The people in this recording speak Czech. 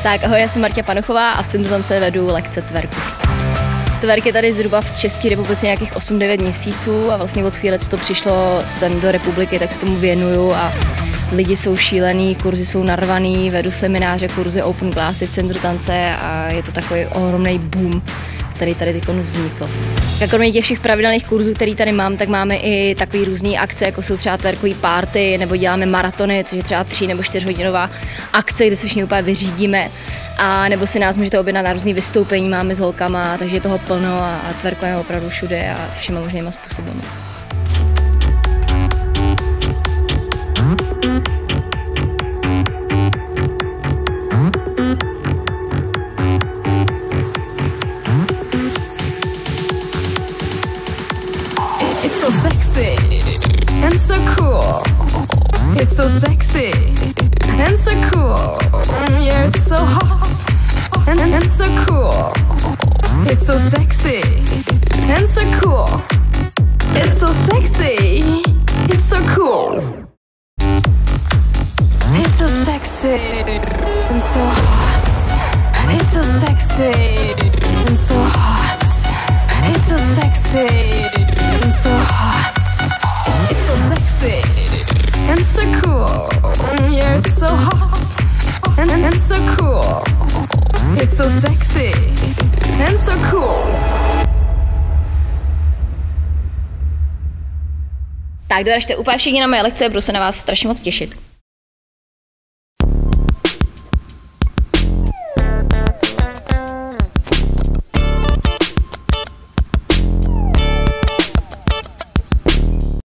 Tak ahoj, já jsem Marta Panuchová a v Centru Tance vedu lekce twerku. Twerk je tady zhruba v České republice nějakých 8-9 měsíců a vlastně od chvíle, co to přišlo sem do republiky, tak se tomu věnuju a lidi jsou šílený, kurzy jsou narvaný, vedu semináře, kurzy Open Classy v Centru Tance a je to takový ohromný boom, který tady teď vznikl. A kromě těch všech pravidelných kurzů, který tady mám, tak máme i takové různé akce, jako jsou třeba twerkový party, nebo děláme maratony, což je třeba 3 nebo 4 hodinová akce, kde se všichni úplně vyřídíme. A nebo si nás můžete objednat na různý vystoupení, máme s holkama, takže je toho plno a twerkujeme opravdu všude a všema možnýma způsoby. It's so sexy and so cool. It's so sexy and so cool. Yeah, it's so hot and so cool. It's so sexy and so cool. It's so sexy. It's so cool. It's so sexy and so hot. It's so sexy and so hot. It's so sexy and so hot. It's so sexy and so cool. Yeah, it's so hot and so cool. It's so sexy and so cool. Tak doražte úplně všichni na moje lekce, budu se na vás strašně moc těšit.